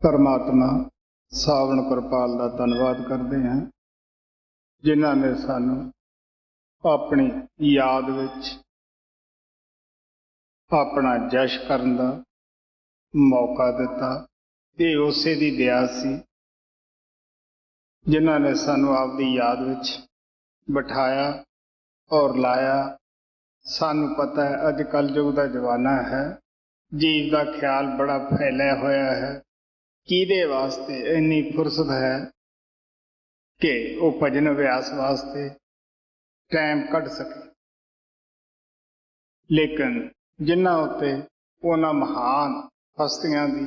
परमात्मा सावण कृपाल का धन्यवाद करते हैं जिन्होंने सानू अपनी याद विच अपना जश करन दा मौका दिता। ये उसे दी दया सी जिन्होंने सानू आपदी याद विच बिठाया और लाया। सानू पता है अज कल युग का जमाना है, जीव का ख्याल बड़ा फैलिया होया है। किहदे वास्ते इन्नी फुरसत है कि वो भजन अभ्यास वास्ते टाइम कढ़ सके, लेकिन जिन्हां उत्ते उन्हां महान हस्तियां दी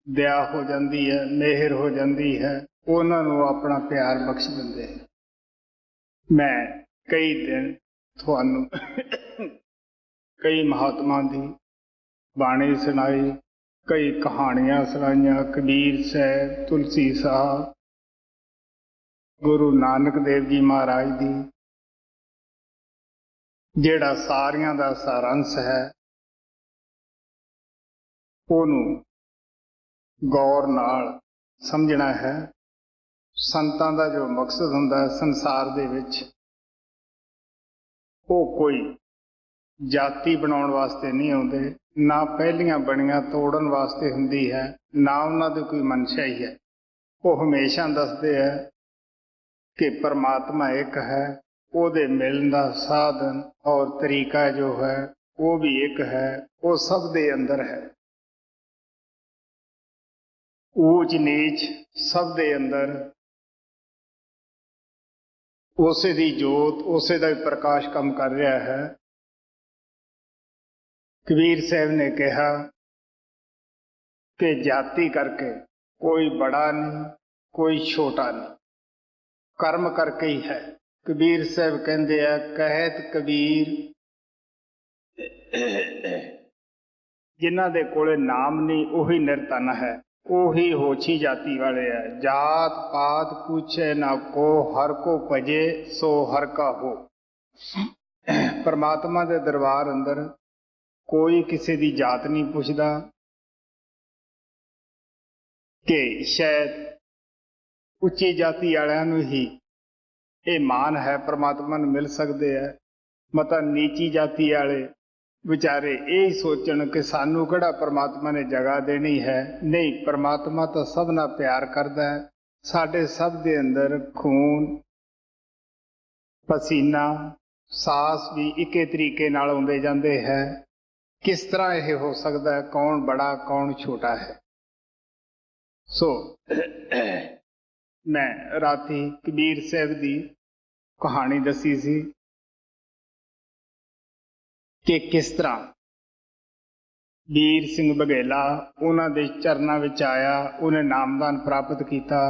दया हो जाती है, मेहर हो जाती है, उन्हां नूं अपना प्यार बख्श दिंदे हैं। मैं कई दिन तुहानूं कई महात्मा दी बाणी सुनाई, कई कहानियां सुनाइयां, कबीर साहब, तुलसी साहब, गुरु नानक देव जी महाराज दी, जेड़ा सारियां दा सारंश है ओनू गौर नाल समझना है। संतां दा जो मकसद हुंदा है संसार दे विच, वो कोई जाति बनाउण वास्ते नहीं आउंदे, ना पहलियां बणियां तोड़न वास्ते हुंदी है, ना उन्हां दी कोई मनशा ही है। वो हमेशा दसदे है कि परमात्मा एक है, ਉਹਦੇ मिलन का साधन और तरीका जो है वो भी एक है, वो सब दे अंदर है। ऊंच नीच सब दे अंदर उसे दी जोत, उसे दा प्रकाश कम कर रहा है। कबीर साहब ने कहा कि जाति करके कोई बड़ा नहीं, कोई छोटा नहीं, कर्म करके ही है। कबीर साहब कहते हैं, कहत कबीर जिन्हां दे कोले नाम नहीं वही निर्धन है, वही होछी जाति वाले है। जात पात पूछे ना को, हर को भजे सो हर का हो। परमात्मा दे दरबार अंदर कोई किसी दी जात नहीं पुछदा कि शायद उच्ची जाति वालियां नूं ही ये मान है परमात्मा नूं मिल सकते हैं, मतलब नीची जाति वाले बेचारे यही सोचण कि सानू किहड़ा परमात्मा ने जगह देनी है। नहीं, परमात्मा तो सब नाल प्यार करदा है। साडे सब दे अंदर खून पसीना सांस भी इके तरीके नाल आउंदे जांदे है। किस तरह यह हो सकता है, कौन बड़ा कौन छोटा है। सो मैं राती कबीर साहब की कहानी दसी सी कि किस तरह वीर सिंह बघेला उन्हां दे चरनां विच आया, उन्हें नामदान प्राप्त किया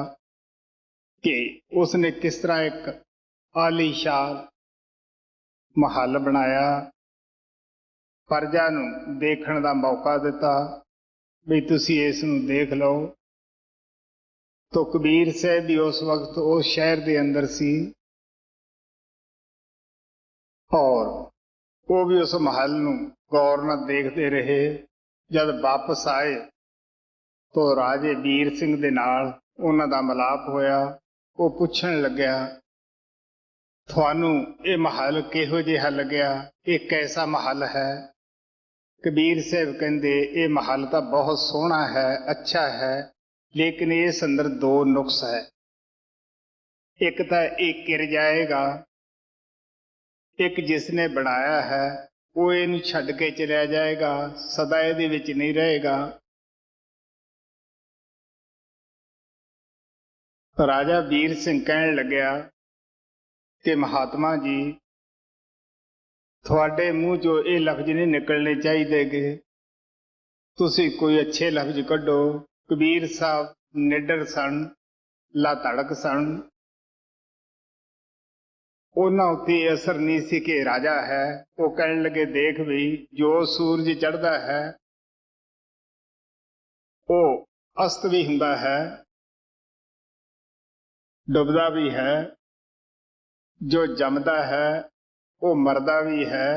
कि उसने किस तरह एक आलीशान महल बनाया, प्रजा नूं देखण दा मौका दिता भी तुसीं इस नूं देख लो। तो कबीर साहब भी उस वक्त उस शहर के अंदर सी और वो भी उस महल नूं गौर नाल देखते रहे। जब वापस आए तो राजे वीर सिंह दे नाल उन्हां दा मिलाप होया। वो पुछण लग्या, तुहानूं ये महल किहो जिहा लग्या, ये कैसा महल है। कबीर साहब कहंदे ये महल तो बहुत सोहना है, अच्छा है, लेकिन इस अंदर दो नुक्स है। एक तो ये गिर जाएगा, एक जिसने बनाया है वो इनू छड्ड के चलिया जाएगा, सदा इहदे विच नहीं रहेगा। राजा वीर सिंह कहण लग्या कि महात्मा जी थोड़े मुँह चो ये लफ्ज नहीं निकलने चाहिए गे, तुसी कोई अच्छे लफ्ज कढ़ो। कबीर साहब निडर सन, ला धड़क सन, उन्हां उत्ते असर नहीं सी कि राजा है। वो कहने लगे, देख भी जो सूरज चढ़ता है वो अस्त भी हुंदा है, डुबदा भी है, जो जमदा है वो मरदा भी है।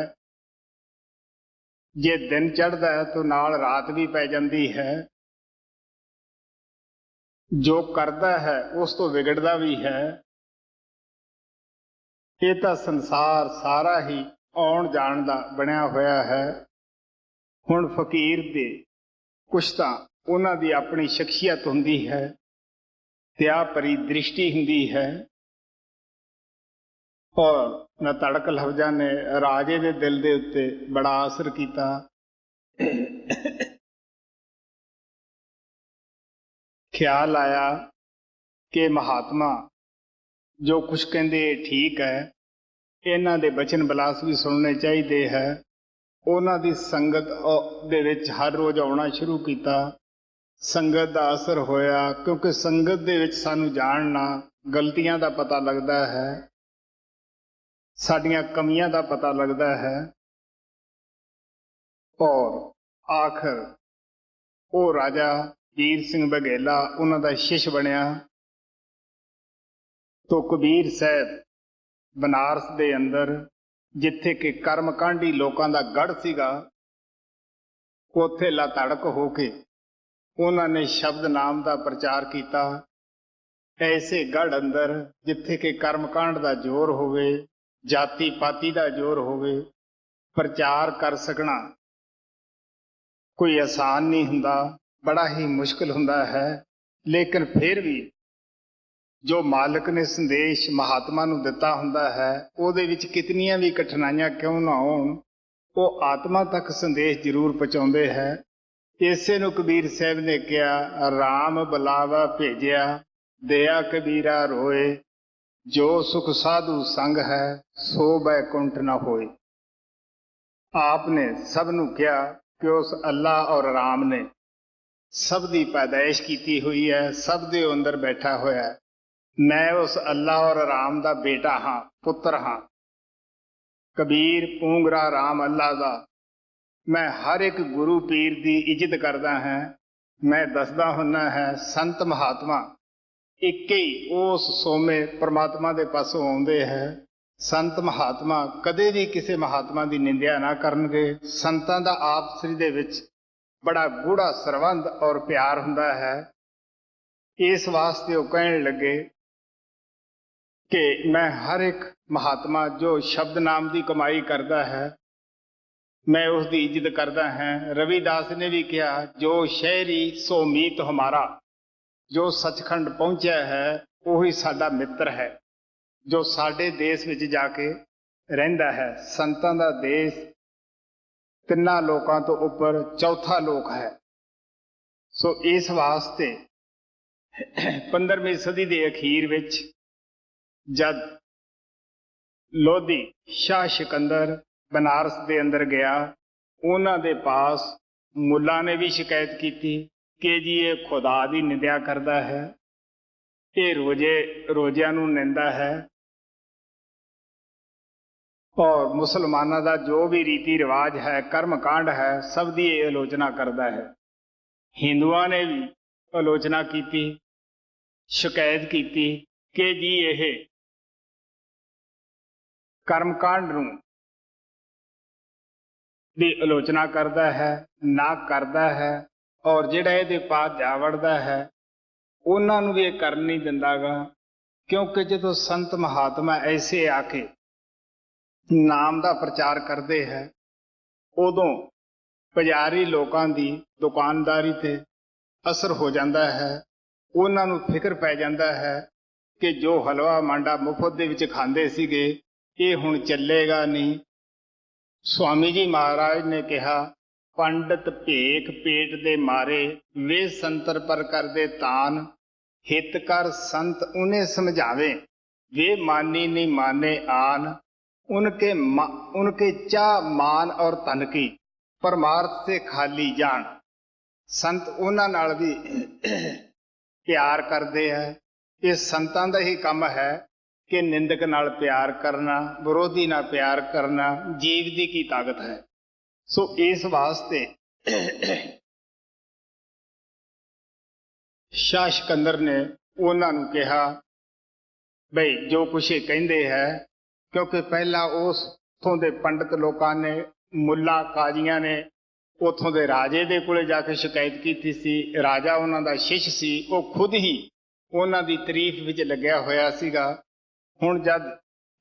जे दिन चढ़ता है तो नाल रात भी पै जाती है। जो करता है उस तो बिगड़ता भी है। ये तो संसार सारा ही आउण जाण दा बनिया होया है। हुण फकीर दे कुछ तां उन्हां दी अपनी शख्सियत हुंदी है, त्या भरी दृष्टि हुंदी है। और नतड़क लफ्जां ने राजे दे दिल दे उत्ते बड़ा असर कीता। ख्याल आया कि महात्मा जो कुछ कहते ठीक है, इन्हां दे बचन बलास भी सुनने चाहिए है। उन्हां दी संगत दे विच हर रोज आउणा शुरू किया। संगत दा असर होया, क्योंकि संगत दे विच सानू जानना, गलतियां दा पता लगता है, साडियां कमियां दा पता लगता है। और आखिर वो राजा वीर सिंह बघेला उन्हां दा शिष्य बनिया। तो कबीर साहब बनारस दे अंदर जिथे कि कर्मकांडी लोगों का गढ़ सीगा, उत्थे लतड़क होके उन्होंने शब्द नाम का प्रचार किया। ऐसे गढ़ अंदर जिथे कि कर्मकांड का जोर होवे, जाति पाति का जोर होवे, प्रचार कर सकना कोई आसान नहीं हुंदा, बड़ा ही मुश्किल हुंदा है। लेकिन फिर भी जो मालिक ने संदेश महात्मा नूं दिता हुंदा है, उहदे विच कितनियां भी कठिनाइयां क्यों ना होण, वो आत्मा तक संदेश जरूर पहुंचाउंदे है। इसे नूं कबीर साहब ने कहा, राम बुलावा भेजिया, दया कबीरा रोए, जो सुख साधु संग है, सो बैकुंठ न होए। आपने सब नूं कहा कि उस अल्लाह और राम ने सब दी पैदाइश की हुई है, सब दे अंदर बैठा होया है। मैं उस अल्लाह और राम दा बेटा हाँ, पुत्र हाँ। कबीर पूंगरा राम अल्लाह दा। मैं हर एक गुरु पीर दी इज्जत करदा है। मैं दसदा हुन्ना है, संत महात्मा एक ही उस सोमे परमात्मा दे पासों आउंदे है। संत महात्मा कदे भी किसी महात्मा की निंदिया ना करनगे। संतां दा आपसरी दे विच बड़ा गूढ़ा सरबंध और प्यार हुंदा है। इस वास्ते वो कहण लगे कि मैं हर एक महात्मा जो शब्द नाम की कमाई करता है, मैं उसकी इज्जत करता है। रविदास ने भी कहा, जो शहरी सो मीत हमारा, जो सचखंड पहुंचा है वही साडा मित्र है, जो साडे देश विच जाके रहिंदा है। संतां दा देश तिन्ना लोकां तो उपर चौथा लोक है। सो इस वास्ते 15वीं सदी के अखीर विच जद लोधी शाह सिकंदर बनारस के अंदर गया, उन्हां दे पास मुल्ला ने भी शिकायत की कि जी ये खुदा की निंदा करता है, ये रोजिया नूं निंदा है, और मुसलमानों का जो भी रीति रिवाज है, कर्म कांड है, सब की आलोचना करता है। हिंदुओं ने भी आलोचना की, शिकायत की कि जी ये कर्मकांड नूं दी आलोचना करता है, ना करता है, और जिहड़ा इहदे पास जा वड़दा है उन्हां नूं भी करन नहीं दिंदागा। क्योंकि जो संत महात्मा ऐसे आके नाम का प्रचार करते हैं, उदों पुजारी लोगों की दुकानदारी ते असर हो जाता है। उन्हां नूं फिक्र पै जाता है कि जो हलवा मांडा मुफ्त दे विच खांदे सीगे, ये हुण चलेगा नहीं। स्वामी जी महाराज ने कहा, पंडित भेख पेट दे मारे, वे संतर पर कर दे तान, हित कर संत उन्हें समझावे, वे मानी नहीं माने आन, उनके चाह मान और तन की, परमार्थ से खाली जान। संत उन्हां नाल भी प्यार करते हैं। ये संतां दा ही काम है कि निंदक नाल प्यार करना, विरोधी नाल प्यार करना जीव दी की ताकत है। सो इस वास्ते शाह सिकंदर ने उन्होंने कहा बई जो कुछ ये कहते हैं, क्योंकि पहला उस उथों दे पंडित लोगों ने, मुला काजियां ने ਉੱਥੋਂ ਦੇ ਰਾਜੇ ਦੇ ਕੋਲੇ ਜਾ ਕੇ ਸ਼ਿਕਾਇਤ ਕੀਤੀ ਸੀ। ਰਾਜਾ ਉਹਨਾਂ ਦਾ ਸ਼ਿਸ਼ ਸੀ, ਉਹ ਖੁਦ ਹੀ ਉਹਨਾਂ ਦੀ ਤਾਰੀਫ ਵਿੱਚ ਲੱਗਿਆ ਹੋਇਆ ਸੀਗਾ। ਹੁਣ ਜਦ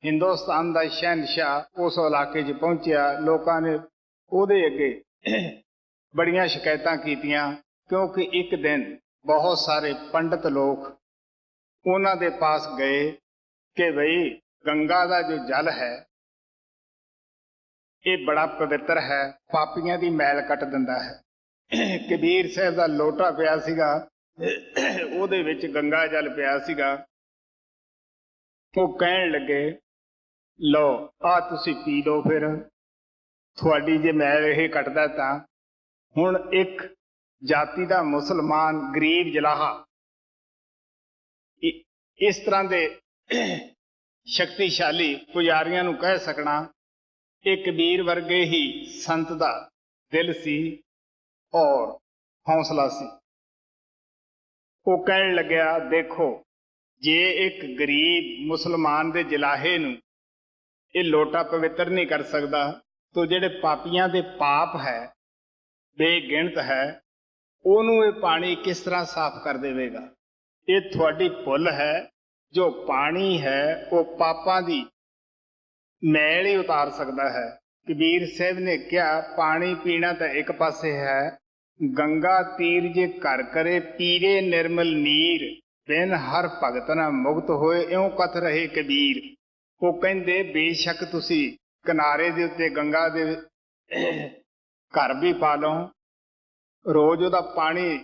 ਹਿੰਦੁਸਤਾਨ ਦਾ ਸ਼ਹਿਨशाह ਉਸ ਇਲਾਕੇ 'ਚ ਪਹੁੰਚਿਆ, ਲੋਕਾਂ ਨੇ ਉਹਦੇ ਅੱਗੇ ਬੜੀਆਂ ਸ਼ਿਕਾਇਤਾਂ ਕੀਤੀਆਂ, ਕਿਉਂਕਿ ਇੱਕ ਦਿਨ ਬਹੁਤ ਸਾਰੇ ਪੰਡਤ ਲੋਕ ਉਹਨਾਂ ਦੇ ਪਾਸ ਗਏ ਕਿ ਬਈ ਗੰਗਾ ਦਾ ਜੋ ਜਲ ਹੈ ਇਹ ਬੜਾ ਪਵਿੱਤਰ ਹੈ, ਪਾਪੀਆਂ ਦੀ ਮੈਲ ਕੱਟ ਦਿੰਦਾ ਹੈ। ਕਬੀਰ ਸਾਹਿਬ ਦਾ ਲੋਟਾ ਪਿਆ ਸੀਗਾ, ਉਹਦੇ ਵਿੱਚ ਗੰਗਾ ਜਲ ਪਿਆ ਸੀਗਾ। ਉਹ ਕਹਿਣ ਲੱਗੇ, ਲਓ ਆ ਤੁਸੀਂ ਪੀ ਲਓ, ਫਿਰ ਤੁਹਾਡੀ ਜੇ ਮੈਲ ਇਹ ਕੱਟਦਾ ਤਾਂ। ਹੁਣ ਇੱਕ ਜਾਤੀ ਦਾ ਮੁਸਲਮਾਨ ਗਰੀਬ ਜਲਾਹਾ ਇਸ ਤਰ੍ਹਾਂ ਦੇ ਸ਼ਕਤੀਸ਼ਾਲੀ ਪੁਜਾਰੀਆਂ ਨੂੰ ਕਹਿ ਸਕਣਾ, ਇਹ ਕਬੀਰ ਵਰਗੇ ਹੀ ਸੰਤ ਦਾ ਦਿਲ ਸੀ ਔਰ ਹੌਸਲਾ ਸੀ। ਉਹ ਕਹਿਣ ਲੱਗਿਆ, ਦੇਖੋ ਜੇ ਇੱਕ ਗਰੀਬ ਮੁਸਲਮਾਨ ਦੇ ਜਲਾਹੇ ਨੂੰ ਇਹ ਲੋਟਾ ਪਵਿੱਤਰ ਨਹੀਂ ਕਰ ਸਕਦਾ, ਤਾਂ ਜਿਹੜੇ ਪਾਪੀਆਂ ਦੇ ਪਾਪ ਹੈ ਬੇਗਿਣਤ ਹੈ, ਉਹਨੂੰ ਇਹ ਪਾਣੀ ਕਿਸ ਤਰ੍ਹਾਂ ਸਾਫ਼ ਕਰ ਦੇਵੇਗਾ। ਇਹ ਤੁਹਾਡੀ ਭੁੱਲ ਹੈ। ਜੋ ਪਾਣੀ ਹੈ ਉਹ ਪਾਪਾਂ ਦੀ ਮੈਲ ਹੀ ਉਤਾਰ ਸਕਦਾ ਹੈ। ਕਬੀਰ ਸਾਹਿਬ ਨੇ ਕਿਹਾ, ਪਾਣੀ ਪੀਣਾ ਤਾਂ ਇੱਕ ਪਾਸੇ ਹੈ, ਗੰਗਾ ਤੀਰ ਜੇ ਘਰ ਕਰੇ ਪੀਰੇ ਨਿਰਮਲ ਨੀਰ, ਬਿਨ ਹਰ ਭਗਤ ਨਾ ਮੁਕਤ ਹੋਏ ਇਉਂ ਕਥ ਰਹੇ ਕਬੀਰ। ਉਹ ਕਹਿੰਦੇ ਬੇਸ਼ੱਕ ਤੁਸੀਂ ਕਿਨਾਰੇ ਦੇ ਉੱਤੇ ਗੰਗਾ ਦੇ ਘਰ ਵੀ ਪਾ ਲਓ, ਰੋਜ਼ ਉਹਦਾ ਪਾਣੀ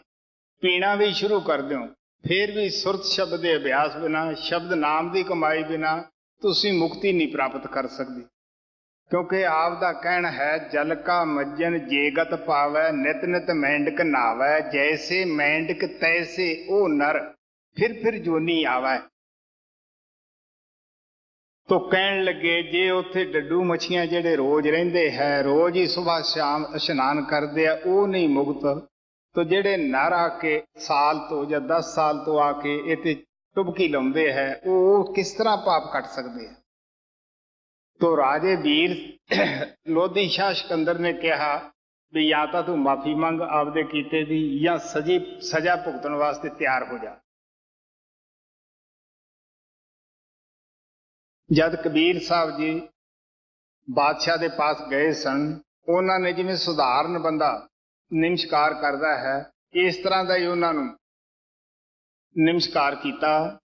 ਪੀਣਾ ਵੀ ਸ਼ੁਰੂ ਕਰ ਦਿਓ, ਫਿਰ ਵੀ ਸੁਰਤ ਸ਼ਬਦ ਦੇ ਅਭਿਆਸ ਬਿਨਾਂ, ਸ਼ਬਦ ਨਾਮ ਦੀ ਕਮਾਈ ਬਿਨਾਂ ਤੁਸੀਂ ਮੁਕਤੀ ਨਹੀਂ ਪ੍ਰਾਪਤ ਕਰ ਸਕਦੇ। ਕਿਉਂਕਿ ਆਪ ਦਾ ਕਹਿਣਾ ਹੈ, ਜਲ ਕਾ ਮੱਜਨ ਜੇਗਤ ਪਾਵੈ, ਨਿਤ ਨਿਤ ਮੈਂਡਕ ਨਾਵੈ, ਜੈਸੇ ਮੈਂਡਕ ਤੈਸੇ ਉਹ ਨਰ, ਫਿਰ ਜੋਨੀ ਆਵੈ। ਤੋ ਕਹਿਣ ਲੱਗੇ, ਜੇ ਉੱਥੇ ਡੱਡੂ ਮੱਛੀਆਂ ਜਿਹੜੇ ਰੋਜ਼ ਰਹਿੰਦੇ ਹੈ, ਰੋਜ਼ ਹੀ ਸੁਬਾਹ ਸ਼ਾਮ ਇਸ਼ਨਾਨ ਕਰਦੇ ਆ, ਉਹ ਨਹੀਂ ਮੁਕਤ, ਤੋ ਜਿਹੜੇ ਨਰ ਆ ਕੇ ਸਾਲ ਤੋਂ ਜਾਂ 10 ਸਾਲ ਤੋਂ ਆ ਕੇ ਇੱਥੇ ਟੁਬਕੀ ਲਾਉਂਦੇ ਹੈ, ਉਹ ਕਿਸ ਤਰ੍ਹਾਂ ਪਾਪ ਕੱਟ ਸਕਦੇ ਆ। ਤੋ ਰਾਜੇ ਵੀਰ ਲੋਧੀ ਸ਼ਾਹ ਸਿਕੰਦਰ ਨੇ ਕਿਹਾ ਵੀ ਜਾਂ ਤਾਂ ਤੂੰ ਮਾਫੀ ਮੰਗ ਆਪਦੇ ਕੀਤੇ ਦੀ, ਜਾਂ ਸਜ਼ਾ ਭੁਗਤਣ ਵਾਸਤੇ ਤਿਆਰ ਹੋ ਜਾ। ਜਦ ਕਬੀਰ ਸਾਹਿਬ ਜੀ ਬਾਦਸ਼ਾਹ ਦੇ ਪਾਸ ਗਏ ਸਨ, ਉਹਨਾਂ ਨੇ ਜਿਵੇਂ ਸੁਧਾਰਨ ਬੰਦਾ ਨਮਸਕਾਰ ਕਰਦਾ ਹੈ, ਇਸ ਤਰ੍ਹਾਂ ਦਾ ਹੀ ਉਹਨਾਂ ਨੂੰ ਨਮਸਕਾਰ ਕੀਤਾ।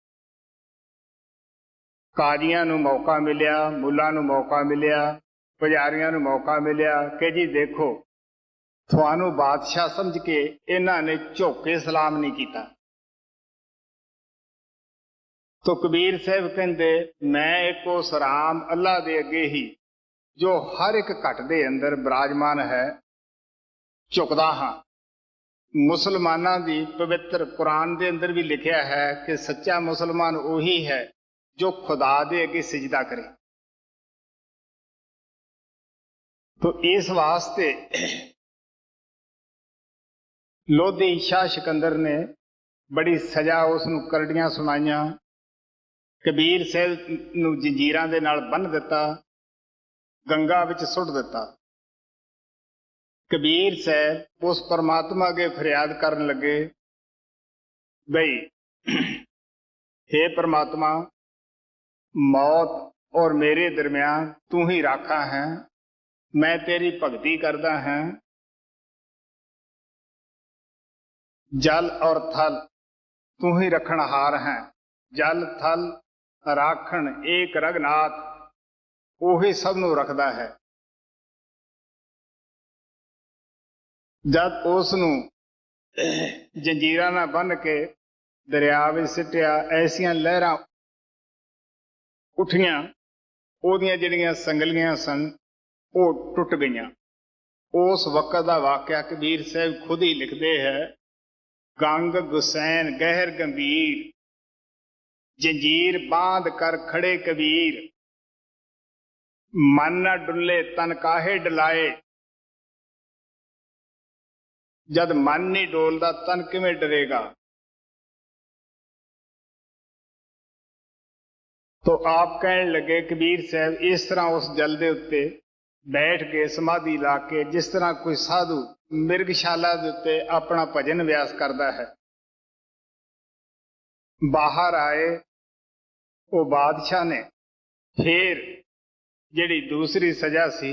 ਕਾਜ਼ੀਆਂ ਨੂੰ ਮੌਕਾ ਮਿਲਿਆ, ਮੁੱਲਾਂ ਨੂੰ ਮੌਕਾ ਮਿਲਿਆ, ਪੁਜਾਰੀਆਂ ਨੂੰ ਮੌਕਾ ਮਿਲਿਆ ਕਿ ਜੀ ਦੇਖੋ ਤੁਹਾਨੂੰ ਬਾਦਸ਼ਾਹ ਸਮਝ ਕੇ ਇਹਨਾਂ ਨੇ ਝੁੱਕ ਕੇ ਸਲਾਮ ਨਹੀਂ ਕੀਤਾ। ਤੋ ਕਬੀਰ ਸਾਹਿਬ ਕਹਿੰਦੇ, ਮੈਂ ਇੱਕ ਉਸ ਰਾਮ ਅੱਲਾ ਦੇ ਅੱਗੇ ਹੀ ਜੋ ਹਰ ਇੱਕ ਘਟ ਦੇ ਅੰਦਰ ਬਿਰਾਜਮਾਨ ਹੈ ਝੁਕਦਾ ਹਾਂ। ਮੁਸਲਮਾਨਾਂ ਦੀ ਪਵਿੱਤਰ ਕੁਰਾਨ ਦੇ ਅੰਦਰ ਵੀ ਲਿਖਿਆ ਹੈ ਕਿ ਸੱਚਾ ਮੁਸਲਮਾਨ ਉਹੀ ਹੈ ਜੋ ਖੁਦਾ ਦੇ ਅੱਗੇ ਸਿਜਦਾ ਕਰੇ। ਤੋ ਇਸ ਵਾਸਤੇ ਲੋਧੀ ਸ਼ਾਹ ਸਿਕੰਦਰ ਨੇ ਬੜੀ ਸਜ਼ਾ ਉਸ ਨੂੰ ਕਰੜੀਆਂ ਸੁਣਾਈਆਂ। ਕਬੀਰ ਸਾਹਿਬ ਨੂੰ ਜੰਜੀਰਾਂ ਦੇ ਨਾਲ ਬੰਨ੍ਹ ਦਿੱਤਾ, ਗੰਗਾ ਵਿੱਚ ਸੁੱਟ ਦਿੱਤਾ। ਕਬੀਰ ਸਾਹਿਬ ਉਸ ਪਰਮਾਤਮਾ ਅੱਗੇ ਫਰਿਆਦ ਕਰਨ ਲੱਗੇ, ਬਈ हे परमात्मा, मौत और मेरे दरमियान तू ही राखा है, मैं तेरी भक्ति करता है। जल और थल तू ही रखणहार है, जल थल राखण एक रघनाथ, ਉਹੀ ਸਭ ਨੂੰ ਰੱਖਦਾ ਹੈ। ਜਦ ਉਸ ਨੂੰ ਜੰਜੀਰਾਂ ਨਾਲ ਬੰਨ੍ਹ ਕੇ ਦਰਿਆ ਵਿੱਚ ਸਿੱਟਿਆ, ਐਸੀਆਂ ਲਹਿਰਾਂ ਉੱਠੀਆਂ, ਉਹਦੀਆਂ ਜਿਹੜੀਆਂ ਸੰਗਲੀਆਂ ਸਨ ਉਹ ਟੁੱਟ ਗਈਆਂ। ਉਸ ਵਕਤ ਦਾ ਵਾਕਿਆ ਕਬੀਰ ਸਾਹਿਬ ਖੁਦ ਹੀ ਲਿਖਦੇ ਹੈ, ਗੰਗ ਗੁਸੈਨ ਗਹਿਰ ਗੰਭੀਰ, ਜੰਜੀਰ ਬਾਂਧ ਕਰ ਖੜੇ ਕਬੀਰ, ਮਨ ਨਾ ਡੁੱਲੇ ਤਨ ਕਾਹੇ ਡਲਾਏ। ਜਦ ਮਨ ਨਹੀਂ ਡੋਲਦਾ ਤਨ ਕਿਵੇਂ ਡਰੇਗਾ। तो आप कहने लगे कबीर साहब, इस तरह उस जल दे उत्ते बैठ के समाधि ला के जिस तरह कोई साधु मिर्गशाला दे उत्ते अपना भजन व्यास करता है। बाहर आए वो बादशाह ने फिर जिहड़ी दूसरी सजा सी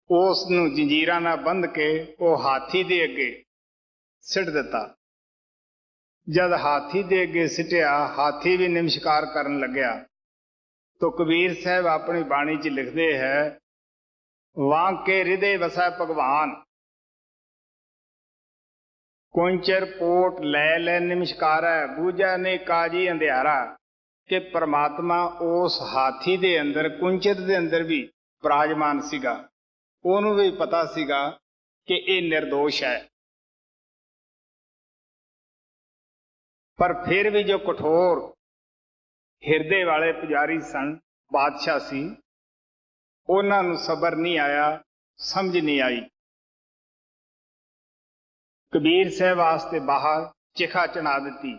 उस नूं जंजीरां नाल बंध के वो हाथी दे अगे सिट दिता। जद हाथी दे अगे सिटिया हाथी भी नमस्कार करन लग्या तो कबीर साहब अपनी बाणी च लिखते हैं, वांके हृदय वसै भगवान, कुंचर पोट लै लै नमस्कार है, बूझा ने काजी अंधियारा। कि परमात्मा उस हाथी दे अंदर कुंचर दे अंदर भी विराजमान सीगा। उन्होंने भी पता सीगा कि यह निर्दोष है, पर फिर भी जो कठोर हिरदे वाले पुजारी सन, बादशाह सी, उन्होंने सबर नहीं आया, समझ नहीं आई। कबीर साहब वास्ते बाहर चिखा चढ़ा दी,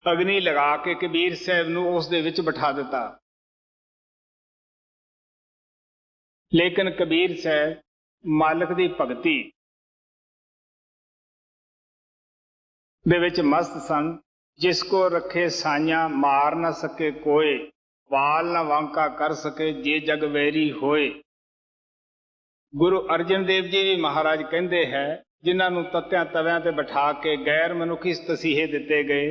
अग्नि लगा के कबीर साहब नूं उस दे विच बिठा दिता। लेकिन कबीर साहब मालिक दी भगती दे विच मस्त सन। जिसको रखे साइयां मार न सके कोय, वाल न वांका कर सके जे जग वैरी होए। गुरु अर्जन देव जी भी महाराज कहते हैं, जिन्हां नूं तत्यां तव्यां ते बिठा के गैर मनुखी तसीहे दिते गए।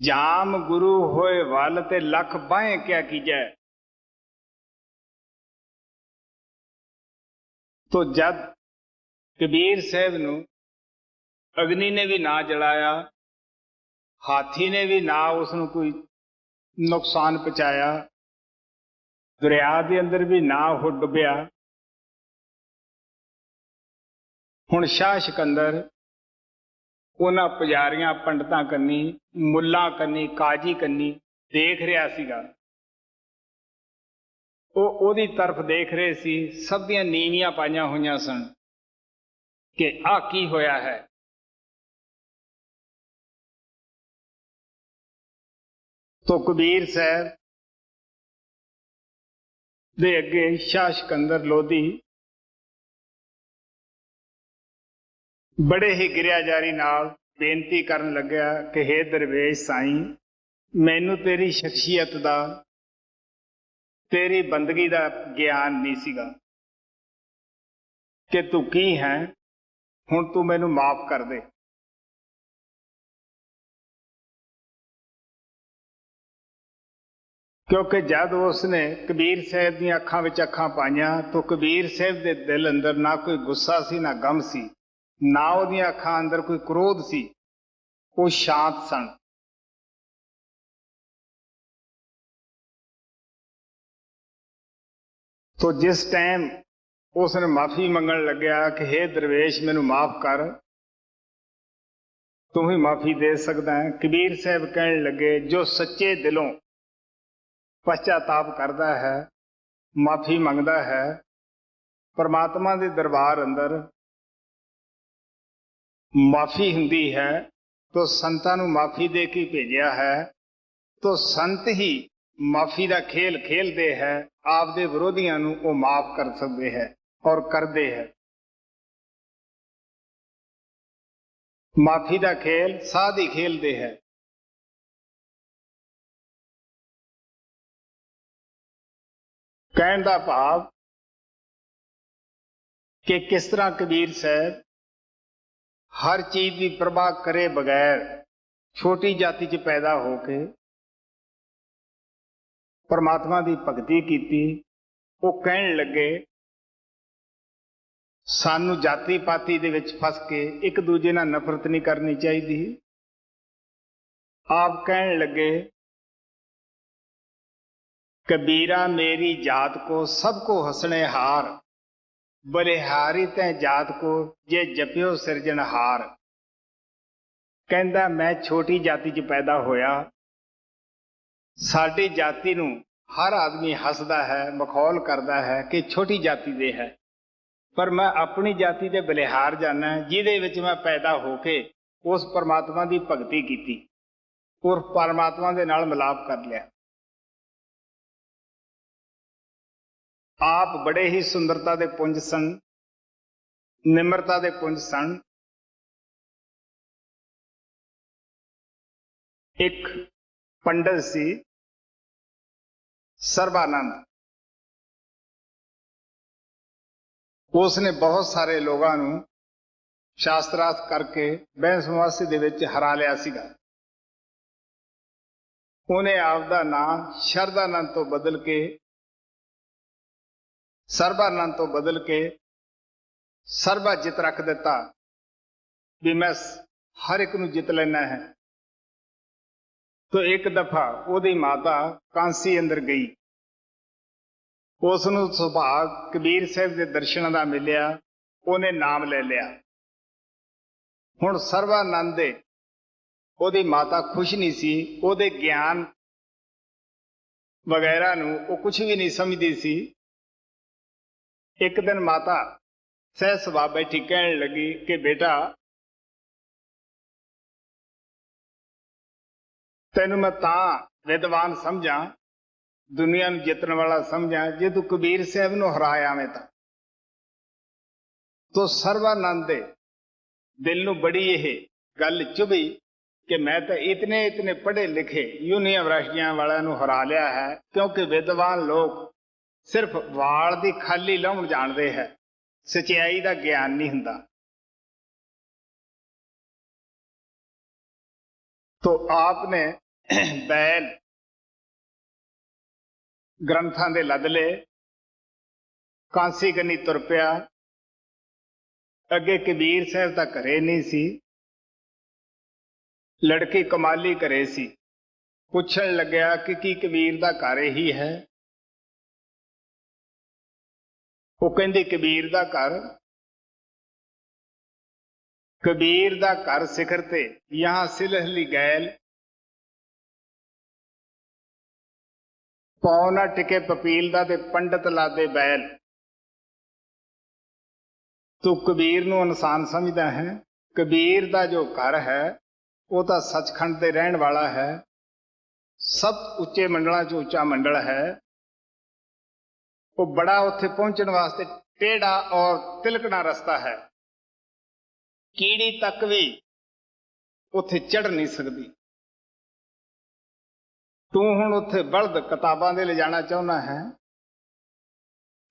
जाम गुरु होए वल ते लख बाहें क्या कीजै। तो जद कबीर साहब नूं अग्नि ने भी ना जलाया, हाथी ने भी ना उसनूं कोई नुकसान पहुंचाया, दरिया के अंदर भी ना हो डुबिया। हुण शाह सिकंदर उन्हां पुजारियां पंडितां कन्नी, मुल्लां कन्नी, काजी कन्नी देख रहा सीगा। ओदी तरफ देख रहे सी, सब दियां नीवियां पाईयां होईयां सन कि आ की होया है। तो कबीर साहब दे अगे शाह सिकंदर लोधी बड़े ही गिरियाजारी नाल बेनती करन लग्या कि हे दरवेश साईं, मैनू तेरी शख्सियत दा, तेरी बंदगी दा ज्ञान नहीं सीगा कि तू की है, हुण तू मैनू माफ कर दे। क्योंकि जब उसने कबीर साहब दी अखां विच अखां पाईयां तो कबीर साहब दे दिल अंदर ना कोई गुस्सा सी, ना गम सी, ना उहदियां अखां अंदर कोई क्रोध सी, वो शांत सन। तो जिस टाइम उसने माफी मंगण लग्या कि हे दरवेश मैनू माफ कर, तू ही माफी दे सकदा है। कबीर साहब कहण लगे, जो सच्चे दिलों पश्चाताप करता है, माफी मंगता है, परमात्मा के दरबार अंदर माफी हुंदी है। तो संतां नूं माफी दे के भेजिया है, तो संत ही माफी का खेल खेलते हैं, आपदे विरोधियों नूं वो माफ कर सकते हैं और करते हैं। माफी का खेल साध ही खेलते हैं। कहने का भाव कि किस तरह कबीर साहब हर चीज की प्रवाह करे बगैर छोटी जाति च पैदा होके परमात्मा की भगती की। वो कहन लगे, सानू जाति पाति दे विच फस के एक दूजे नाल नफरत नहीं करनी चाहिए। आप कहन लगे, कबीरा मेरी जात को सबको हंसने हार, बलिहारी तै जात को जे जपियो सिरजनहार। कहंदा मैं छोटी जाति च पैदा होया, साडी जाति नूं हर आदमी हसदा है, मखौल करता है कि छोटी जाति दे है, पर मैं अपनी जाति दे बलिहार जाना जिहदे विच मैं पैदा होके उस परमात्मा की भगती की और परमात्मा दे नाल मिलाप कर लिया। आप बड़े ही सुंदरता दे पुंज सन, निम्रता दे पुंज सन। एक पंडित सी सर्बानंद, उसने बहुत सारे लोगों नूं शास्त्रार्थ करके बहसवासी दे विच हरा लिया सीगा। उन्हें आपदा नाम शरदानंद तो बदल के सर्बानंद तो बदल के सर्बाजित रख दिता भी मैं हर एक नूं जित लेना है। तो एक दफा ओदी माता कांसी अंदर गई, उसनूं सुभाग कबीर साहब के दर्शनां दा मिलिया, उन्हें नाम ले लिया। हुण सर्बानंद दे ओदी माता खुश नहीं सी, ओदे ज्ञान वगैरह नूं वो कुछ भी नहीं समझदी सी। एक दिन माता सह सुभा बैठी कहण लगी कि बेटा तैनूं मैं तां विद्वान समझां, दुनिया नूं जितण वाला समझां जे तू कबीर साहब नूं हराया आवें तां। तो सर्बानंद दे दिल नूं बड़ी यह गल चुभी कि मैं तो इतने इतने पढ़े लिखे यूनिवर्सिटियां वालियां नूं हरा लिया है, क्योंकि विद्वान लोग सिर्फ वाल दी खाली लाउण जाणदे है, सच्चाई दा ज्ञान नहीं हुंदा। तो आपने बैल ग्रंथां दे लद ले, कांसी कन्नी तुर पिया। अगे कबीर साहब तां घरे नहीं सी, लड़की कमाली घरे सी। पुछण लग्या कि की कबीर दा घर ही है? वो कहंदी कबीर दा घर, कबीर दा घर सिखर ते यहां सिलहली गैल, पौ ना टिके पपील दा ते पंडित लादे बैल। तू कबीर नूं इंसान समझदा है? कबीर दा जो घर है वो तो सचखंड दे रहण वाला है, सब उच्चे मंडलों च उच्चा मंडल है। वो बड़ा उत्थे पहुंचण वास्ते टेढ़ा और तिलकना रास्ता है, कीड़ी तक भी उत्थे चढ़ नहीं सकती। तू हुण उत्थे बलद किताबां दे ले जाना चाहुंदा है,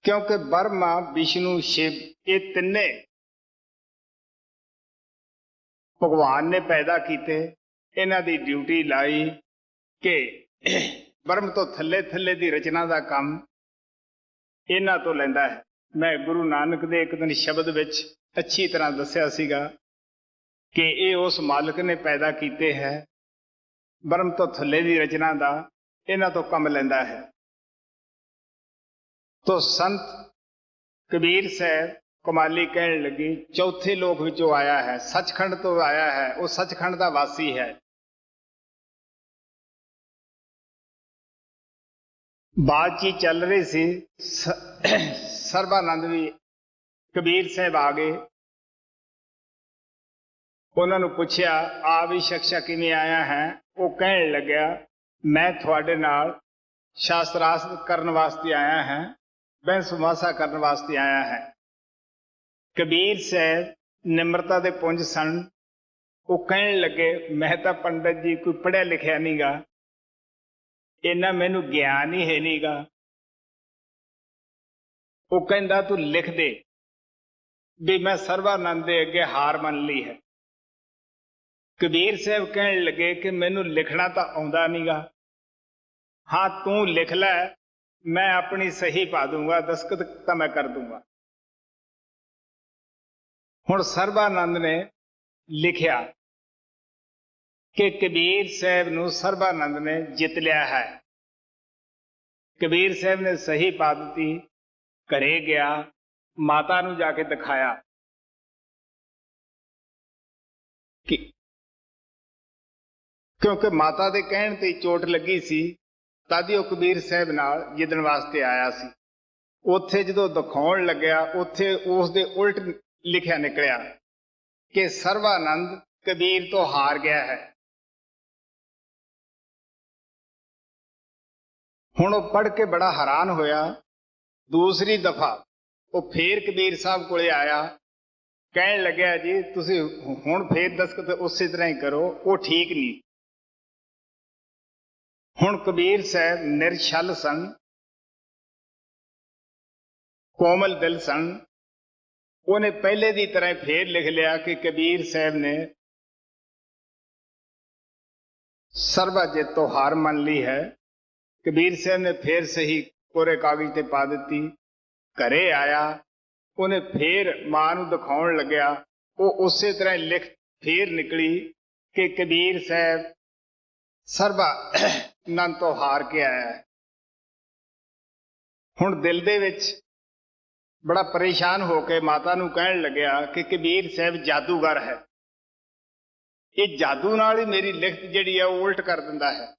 क्योंकि ब्रह्मा विष्णु शिव ये तिन्ने भगवान ने पैदा किए। इन्हां दी ड्यूटी लाई कि ब्रह्म तो थले थले दी रचना दा काम इन्हां तो लैंदा है। मैं गुरु नानक दे एक दिन शब्द विच अच्छी तरह दस्सिया सीगा कि ये उस मालिक ने पैदा किए है, ब्रह्म तो थले दी रचना दा इन्हां तो कम लैंदा है। तो संत कबीर साहब कमाली कहण लगी चौथे लोक विचों आया है, सचखंड तो आया है, वो सचखंड का वासी है। बातचीत चल रही सी, सर्बानंद भी कबीर साहब आ गए। उन्होंने पूछया आ भी शख्सा किवें आया है? वो कहण लग्या मैं थोड़े नाल शास्त्रार्थ करने वास्ते आया है, बहस मुबासा करने वास्ते आया है। कबीर साहब निम्रता दे पुंज सन, वो कहण लगे मैं तो पंडित जी कोई पढ़िया लिखिया नहीं गा, इन्ना मैनू ज्ञान ही है नहीं गा। वो कहंदा तू लिख दे भी मैं सर्बानंद दे अगे हार मन ली है। कबीर साहब कहण लगे कि मैनू लिखना तो आउंदा नहीं गा, हाँ तू लिख लै, मैं अपनी सही पा दूंगा, दस्तखत तो मैं कर दूंगा। हुण सर्बानंद ने लिखिया कि कबीर साहब नूं सर्बानंद ने जित लिया है। कबीर साहब ने सही पा दी, घरे गया, माता नूं जाके दिखाया कि क्योंकि माता दे कहण ते चोट लगी सी, तद वो कबीर साहब नाल जिदण वास्ते आया सी। उत्थे जदों दिखाउण लग्या, उत्थे उस दे उल्ट लिखिया निकलिया कि सर्बानंद कबीर तो हार गया है। हुण वो पढ़ के बड़ा हैरान होया दूसरी दफा वो फिर कबीर साहब कोले आया, कहन लग्या जी तुसी हुण फिर दस्तखत उसी तरह ही करो, वो ठीक नहीं। हुण कबीर साहब निरछल सन, कोमल दिल सन। उन्हें पहले की तरह फिर लिख लिया कि कबीर साहब ने सर्वजित तो हार मान ली है। कबीर साहब ने फिर सही कोरे कागज ते पा दी। घरे आया, उन्हें फिर मां नूं दिखाउण लग्या, वो उस तरह लिख फिर निकली कि कबीर साहब सर्वानंद तो हार के आया है। हुण दिल दे विच बड़ा परेशान होकर माता नूं कहण लग्या कि कबीर साहब जादूगर है, ये जादू नाल ही मेरी लिखत जिहड़ी है उल्ट कर दिंदा है।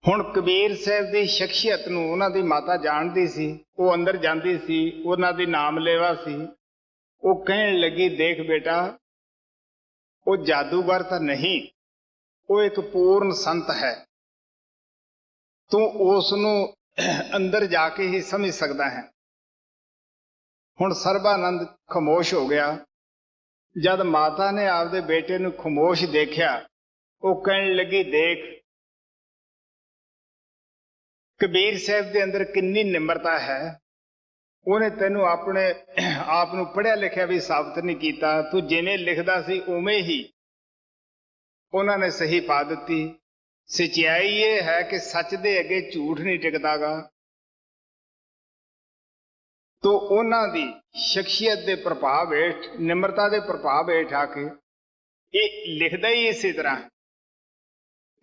हुण कबीर साहब की शख्सियत नूं उन्हां दी माता जानदी सी, वो अंदर जांदी सी, उन्हां दी नाम लेवा सी। वो कहण लगी देख बेटा, वो जादूगर तो नहीं, वो एक पूर्ण संत है, तू उसनूं अंदर जाके ही समझ सकता है। हुण सर्बानंद खामोश हो गया। जद माता ने आपदे बेटे नूं खामोश देखिया, वो कहण लगी देख कबीर साहब के अंदर कितनी निम्रता है, उन्हें तेनों अपने आप नूं पढ़िया लिखिया भी साबित नहीं किया। तू जिवें लिखदा सी उवें ही उन्होंने सही पा दी। सच्चाई ये है कि सच दे अगे झूठ नहीं टिकदागा। तो उन्हां दी शख्सियत के प्रभाव हेठ, निम्रता के प्रभाव हेठ आके ये लिखदा ही इसी तरह।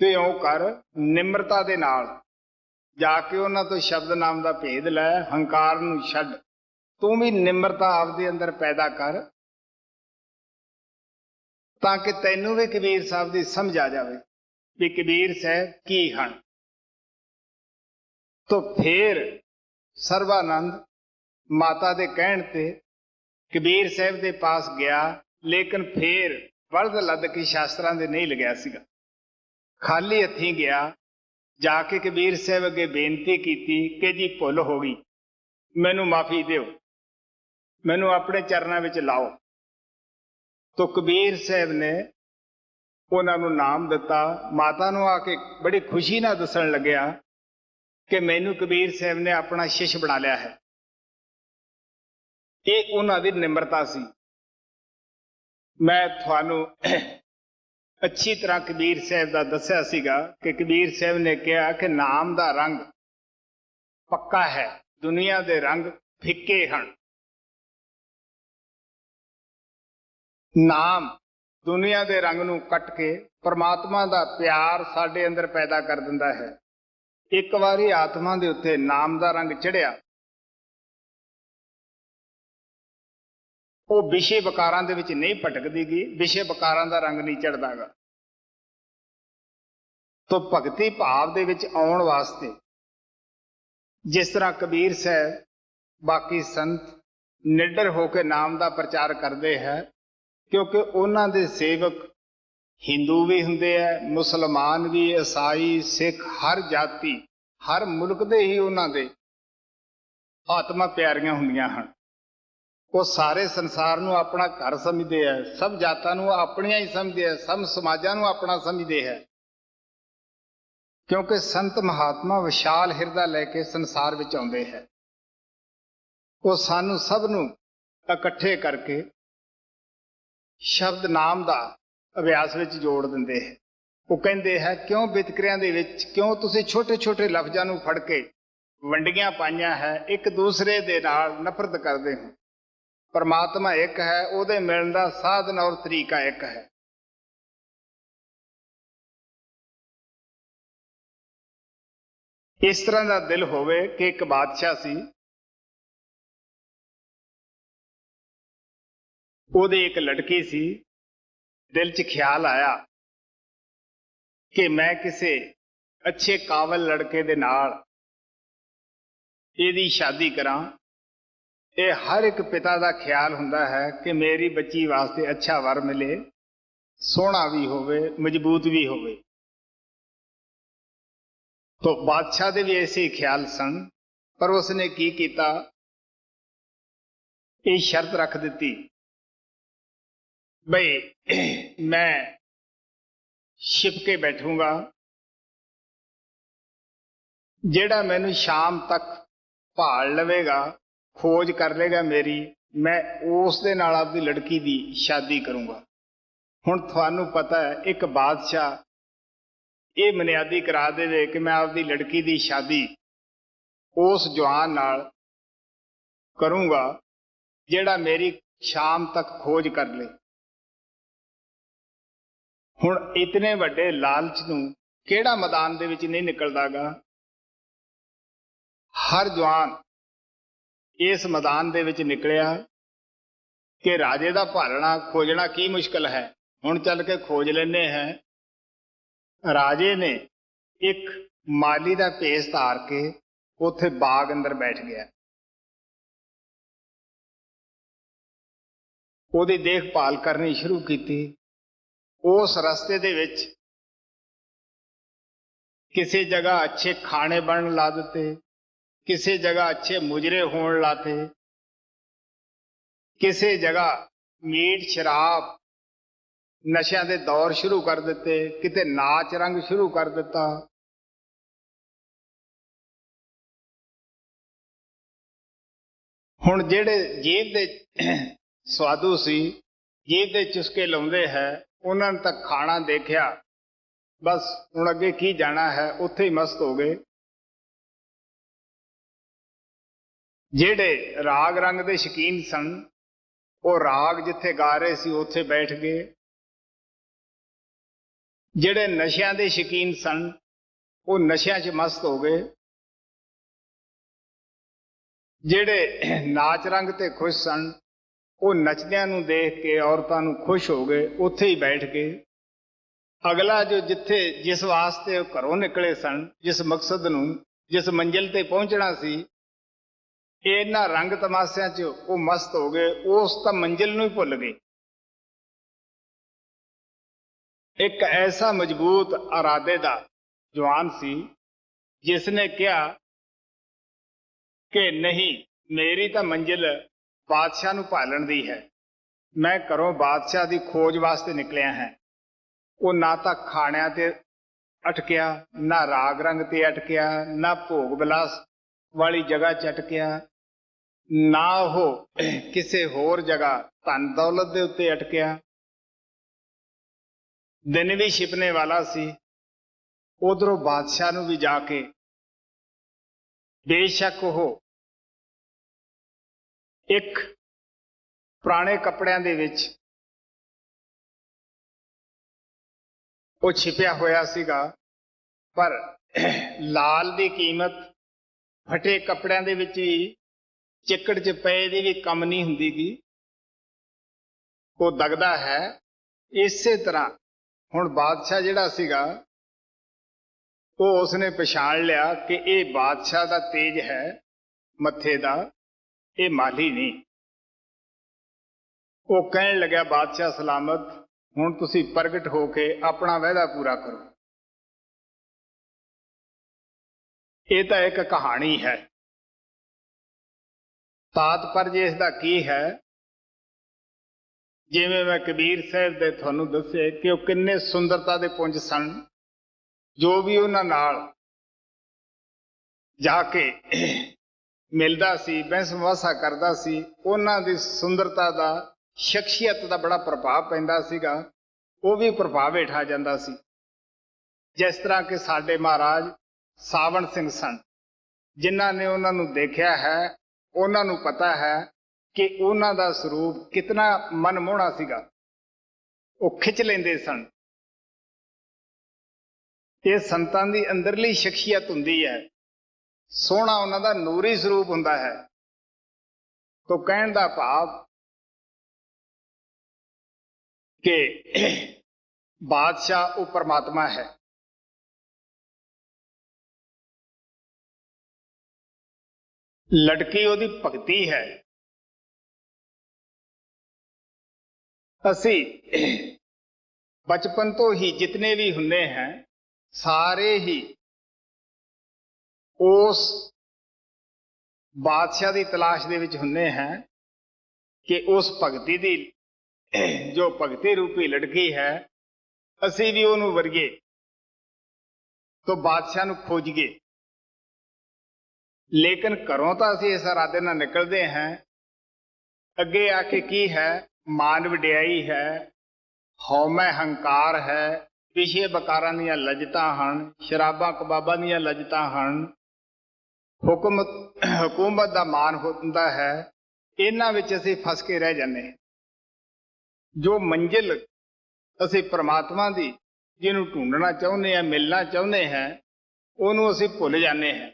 तो इउं कर निम्रता दे नाल जाके उन्हां तो शब्द नाम का भेद लै, हंकार नूं छड्ड, तू भी निम्रता आपदे अंदर पैदा कर, ताकि तैनूं भी कबीर साहब की समझ आ जाए भी कबीर साहब की हन। तो फिर सर्वानंद माता के कहण ते कबीर साहब के पास गया, लेकिन फिर वलद लद के शास्त्रां दे नहीं लग्या सीगा, खाली हथी गया। जाके कबीर साहब अगे बेनती की कि जी भुल हो गई, मैनू माफी दिओ, मैनू अपने चरणों में लाओ। तो कबीर साहब ने उन्होंने नाम दिता। माता नूं आके बड़ी खुशी नाल दसन लग्या कि मैनू कबीर साहब ने अपना शिष्य बना लिया है। ये उन्हां दी निम्रता सी। मैं थानू अच्छी तरह कबीर साहब का दस्या सीगा कि कबीर साहब ने कहा कि नाम का रंग पक्का है, दुनिया के रंग फिक्के हैं। नाम दुनिया के रंग नूं कट के परमात्मा का प्यार साडे अंदर पैदा कर दिंदा है। एक बारी आत्मा दे उत्ते नाम का रंग चढ़िया, वो विषय विकारां दे विच नहीं भटकदी गी, विषय विकारां दा रंग नहीं चढ़दागा। तो भगती भाव दे विच आउण वास्ते जिस तरह कबीर साहब बाकी संत निडर होकर नाम का प्रचार करते हैं, क्योंकि उन्हां दे सेवक हिंदू भी हुंदे है, मुसलमान भी, ईसाई, सिख, हर जाति हर मुल्क दे ही उन्हां दे आत्मा प्यारियां हुंदियां हन। वो सारे संसार नूं अपना घर समझते हैं, सब जातां नूं अपनियां ही समझते हैं, सब समाजां नूं अपना समझते हैं, क्योंकि संत महात्मा विशाल हिरदा लैके संसार विच आउंदे हैं। वो सानू सब नूं इकट्ठे करके शब्द नाम का अभ्यास विच जोड़ दिंदे हैं। वो कहंदे हैं क्यों वितकरियां दे विच क्यों तुसीं छोटे छोटे लफ्जां नूं फड़ के वंडियां पाईयां है, एक दूसरे दे नाल नफरत करदे हो। परमात्मा एक है, उहदे मिलण दा साधन और तरीका एक है। इस तरह का दिल होवे कि एक बादशाह सी, ਉਹਦੇ एक लड़की सी, दिल च ख्याल आया कि मैं किसी अच्छे काबल लड़के दे नाल ਇਹਦੀ शादी करा। ये हर एक पिता का ख्याल हुंदा है कि मेरी बच्ची वास्ते अच्छा वर मिले, सोहना भी होवे, मजबूत भी होवे। तो बादशाह दे भी ऐसे ही ख्याल सन, पर उसने की कीता, ये शर्त रख दी बई मैं छिप के बैठूंगा, जेड़ा मैनू शाम तक भाल लवेगा, खोज कर लेगा मेरी, मैं उस दे नाल अपनी लड़की दी शादी करूंगा। हुण तुहानू पता है एक बादशाह ये मनियादी करा देवे कि मैं आपदी लड़की दी शादी उस जवान नाल करूंगा जेड़ा मेरी शाम तक खोज कर ले। हुण इतने वड्डे लालच नूं किहड़ा मैदान दे विच नहीं निकलदागा। हर जवान इस मैदान दे विच निकलिया कि राजे दा भालना खोजना की मुश्किल है, हुण चल के खोज लेने हैं। राजे ने एक माली दा भेस धार के उत्थे बाग अंदर बैठ गया, ਉਹਦੀ देखभाल करनी शुरू की। उस रस्ते दे विच किसी जगह अच्छे खाने बन ला दिते, किसी जगह अच्छे मुजरे होण लाते, किसी जगह मीट शराब नशियां दे दौर शुरू कर दिते, किते नाच रंग शुरू कर दिता। हुण जेड़े जेब दे स्वादू सी, जेब दे चुस्के लाउंदे है, उन्हां ने तक खाना देखिया, बस हुण अगे की जाना है, उत्थे ही मस्त हो गए। जेड़े राग रंग दे शकीन सन, वो राग जिथे गा रहे सी उत्थे बैठ गए। जेड़े नशियां दे शकीन सन, वो नशियां च मस्त हो गए। जेड़े नाच रंग ते खुश सन, वो नचदियां नूं देख के औरतां नूं खुश हो गए, उत्थे ही बैठ गए। अगला जो जिथे जिस वास्ते घरों निकले सन, जिस मकसद नूं, जिस मंजिल ते पहुंचना सी, इन्हां रंग तमाशियां च वो मस्त हो गए, उस तां मंजिल नूं ही भुल गए। एक ऐसा मजबूत इरादे दा जवान सी जिसने कहा कि नहीं, मेरी तां मंजिल बादशाह नूं भालण दी है, मैं घरों बादशाह दी खोज वास्ते निकलिया है। वो ना तां खाणिਆਂ ते अटकिया, ना राग रंग ते अटकिया, ना भोग विलास वाली जगह च अटकिया, ना वो किसी होर जगह धन दौलत दे उत्ते अटकिया। दिन भी छिपने वाला सी, उधरों बादशाह नूं भी जाके बेशक वो एक पुराने कपड़िਆਂ ਦੇ ਵਿੱਚ ਉਹ ਛਿਪਿਆ ਹੋਇਆ ਸੀਗਾ, ਪਰ ਲਾਲ ਦੀ ਕੀਮਤ ਫਟੇ ਕੱਪੜਿਆਂ ਦੇ ਵਿੱਚ ਵੀ ਚਿੱਕੜ 'ਚ ਪਏ ਦੀ ਵੀ ਕੰਮ ਨਹੀਂ ਹੁੰਦੀਗੀ, ਉਹ ਦਗਦਾ ਹੈ। ਇਸੇ ਤਰ੍ਹਾਂ ਹੁਣ ਬਾਦਸ਼ਾਹ ਜਿਹੜਾ ਸੀਗਾ ਉਹ ਉਸਨੇ ਪਛਾਣ ਲਿਆ ਕਿ ਇਹ ਬਾਦਸ਼ਾਹ ਦਾ ਤੇਜ ਹੈ ਮੱਥੇ ਦਾ, ਇਹ ਮਾਲੀ ਨਹੀਂ। ਉਹ ਕਹਿਣ ਲੱਗਿਆ, ਬਾਦਸ਼ਾਹ ਸਲਾਮਤ, ਹੁਣ ਤੁਸੀਂ ਪ੍ਰਗਟ ਹੋ ਕੇ ਆਪਣਾ ਵਾਅਦਾ ਪੂਰਾ ਕਰੋ। ਇਹ ਤਾਂ ਇੱਕ ਕਹਾਣੀ ਹੈ, ਤਾਤਪਰਜ ਇਸ ਦਾ ਕੀ ਹੈ? ਜਿਵੇਂ ਮੈਂ ਕਬੀਰ ਸਾਹਿਬ ਦੇ ਤੁਹਾਨੂੰ ਦੱਸੇ ਕਿ ਉਹ ਕਿੰਨੇ ਸੁੰਦਰਤਾ ਦੇ ਪੁੰਜ ਸਨ, ਜੋ ਵੀ ਉਹਨਾਂ ਨਾਲ ਜਾ ਕੇ ਮਿਲਦਾ ਸੀ, ਬਹਿਸ ਮੁਬਾਸਾ ਕਰਦਾ ਸੀ, ਉਹਨਾਂ ਦੀ ਸੁੰਦਰਤਾ ਦਾ, ਸ਼ਖਸੀਅਤ ਦਾ ਬੜਾ ਪ੍ਰਭਾਵ ਪੈਂਦਾ ਸੀਗਾ, ਉਹ ਵੀ ਪ੍ਰਭਾਵ ਹੇਠ ਆ ਜਾਂਦਾ ਸੀ। ਜਿਸ ਤਰ੍ਹਾਂ ਕਿ ਸਾਡੇ ਮਹਾਰਾਜ ਸਾਵਣ ਸਿੰਘ ਸਨ, ਜਿਨ੍ਹਾਂ ਨੇ ਉਹਨਾਂ ਨੂੰ ਦੇਖਿਆ ਹੈ, ਉਹਨਾਂ ਨੂੰ ਪਤਾ ਹੈ ਕਿ ਉਹਨਾਂ ਦਾ ਸਰੂਪ ਕਿਤਨਾ ਮਨਮੋਹਣਾ ਸੀਗਾ, ਉਹ ਖਿੱਚ ਲੈਂਦੇ ਸਨ। ਇਹ ਸੰਤਾਂ ਦੀ ਅੰਦਰਲੀ ਸ਼ਖਸੀਅਤ ਹੁੰਦੀ ਹੈ, ਸੋਹਣਾ ਉਹਨਾਂ ਦਾ ਨੂਰੀ ਸਰੂਪ ਹੁੰਦਾ ਹੈ। ਤੋ ਕਹਿਣ ਦਾ ਭਾਵ कि बादशाह वो परमात्मा है। लड़की ओदी भगती है। असी बचपन तो ही जितने भी हुन्ने हैं, सारे ही उस बादशाह की तलाश दे विच हुंदे हैं कि उस भगती दी जो भगती रूपी लड़की है असी भी उन्होंने वरगे तो बादशाह नूं खोजिए। लेकिन घरों तो असी इस इरादे नाल निकलते हैं, अगे आके की है, मान वडियाई है, हौमै हंकार है, विषे बकारां दीयां लजतां हन, शराबां कबाबां दीयां लजतां हन, हुकूमत दा मान हुंदा है। इन्हां विच असी फस के रह जाने। जो मंजिल असी परमात्मा दी जिन्हों ढूंढना चाहुंदे हैं, मिलना चाहुंदे हैं, उहनूं असी भुल जाने हैं।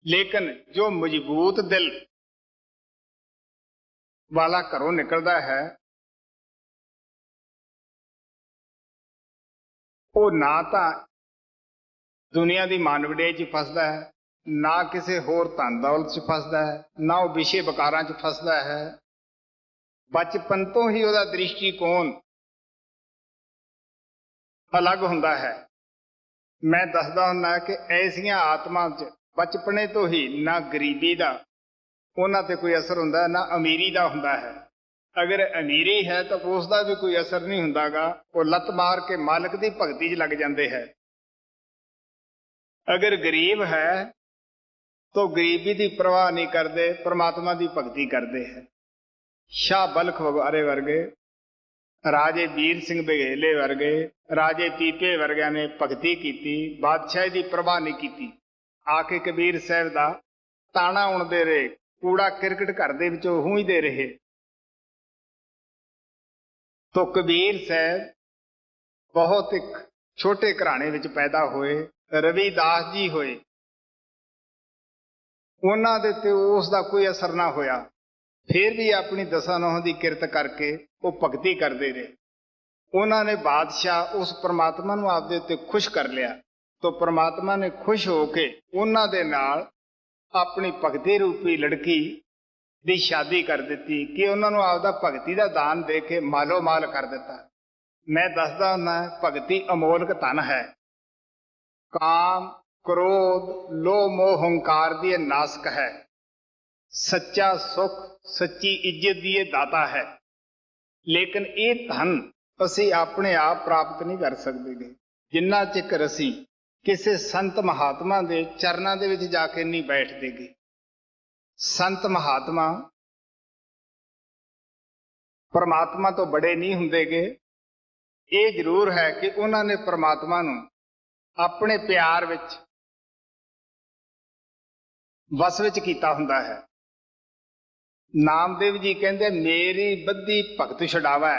लेकिन जो मजबूत दिल वाला घरों निकलता है वो ना तो दुनिया की मान वडेई च फसदा है, ना किसी होर धन दौलत च फसदा है, ना वो विषे बकारां च फसदा है। बचपन तो ही उसका दृष्टिकोण अलग हुंदा है। मैं दसदा हुंदा कि ऐसियां आत्मा च बचपने तो ही ना गरीबी का उन्हां ते कोई असर हुंदा है, ना अमीरी का हुंदा है। अगर अमीरी है तो उसका भी कोई असर नहीं हुंदागा, वो लत मार के मालिक की भगती च लग जाते हैं। अगर गरीब है तो गरीबी की परवाह नहीं करते, परमात्मा की भगती करते हैं। शाह बलख वगारे वर्गे, राजे वीर सिंह बघेले वर्गे, राजे पीपे वर्गिया ने भगती की, बादशाह की परवाह नहीं की। आके कबीर साहब का ताना उणदे रहे, कूड़ा क्रिकेट घर दे विचों हूंजदे रहे। तो कबीर साहब बहुत एक छोटे घराने विच पैदा होए, रविदास जी होए, उन्हां दे ते उसदा कोई असर ना होया। फिर भी अपनी दसा नौह की किरत करके वो भगती करते रहे। उन्होंने बादशाह उस परमात्मा नूं आपदे उत्ते खुश कर लिया, तो परमात्मा ने खुश होके उन्हां दे नाल अपनी भगती रूपी लड़की दी शादी कर दी कि उन्होंने आपदा भगती का दान दे के मालो माल कर दिता। मैं दसदा हुंदा भगती अमोलक धन है। काम क्रोध लोह मोह हंकार दी नासक है। सच्चा सुख सच्ची इज्जत दी दाता है। लेकिन ये धन असी अपने आप प्राप्त नहीं कर सकते जिन्ना चिकर असी किसी संत महात्मा के चरणों के विच जाके नहीं बैठते गे। संत महात्मा परमात्मा तो बड़े नहीं हुंदे गे। ये जरूर है कि उन्होंने परमात्मा नूं अपने प्यार विच वस विच कीता हुंदा है। नामदेव जी कहते मेरी बद्धी भगत छुड़ावा।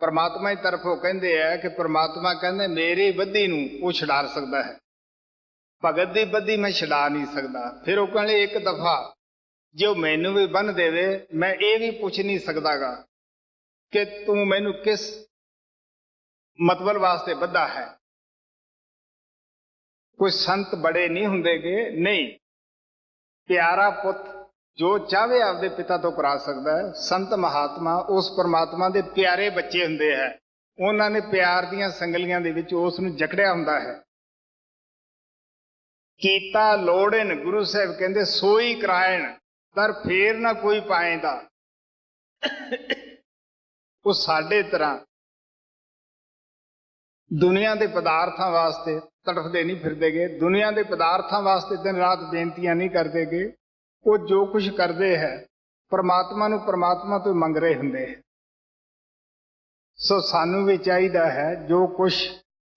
परमात्मा की तरफों कहते हैं कि परमात्मा कहते मेरी बद्धी नूं वो छुड़ा सकता है, भगत की बद्धी मैं छुड़ा नहीं सकता। फिर वो कहने एक दफा जो मैनू भी बन देवे मैं ये भी पूछ नहीं सकतागा कि तू मैनू किस मतलब वास्ते बद्धा है। कोई संत बड़े नहीं हुंदे गे, नहीं, प्यारा पुत जो चाहे आपदे पिता तो करा सकता है। संत महात्मा उस परमात्मा के प्यारे बच्चे हुंदे हैं। उन्होंने प्यार दियां संगलियां दे विच उस नूं जकड़िया हुंदा है। कीता लोड़न गुरु साहब कहते सोई करायण पर फेर ना कोई पाएंदा। वो साडे तरह दुनिया के पदार्थों वास्ते तड़फते नहीं फिरते गए, दुनिया के पदार्थों वास्ते दिन रात बेनतियां नहीं करते गए। वो जो कुछ करते हैं परमात्मा नूं परमात्मा तो मंग रहे हुंदे। सो सानू भी चाहिए है जो कुछ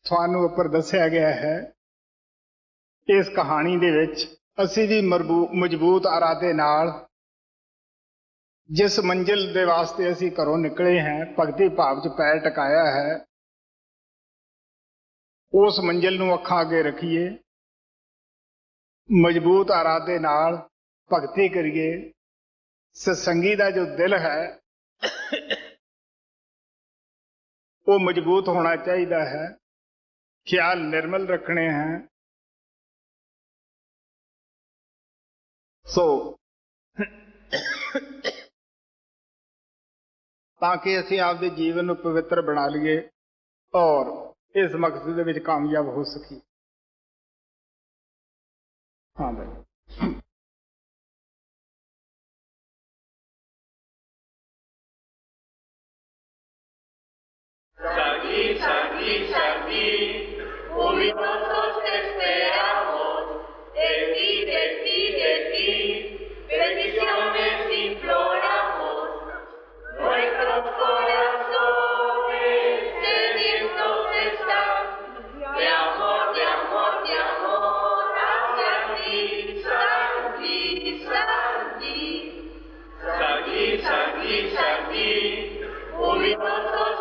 थानू उपर दस्या गया है इस कहानी दे विच असी भी मजबूत इरादे नाल जिस मंजिल दे वास्ते असी घरों निकले हैं, भगती भाव च पैर टकाया है, उस मंजिल नूं अखां अगे रखिए, मजबूत इरादे नाल भगती करिए। सत्संगी दा जो दिल है वो मजबूत होना चाहिए है, ख्याल निर्मल रखने हैं। सो ताकि असी आपके जीवन को पवित्र बना लीए और इस मकसद में कामयाब हो सकी। हाँ भाई। Saki, Saki, Saki, jubilosos te esperamos, de ti, bendiciones imploramos, nuestros corazones sedientos están, de amor, hacia ti, Santi, Santi, Santi, Santi, Santi, jubilosos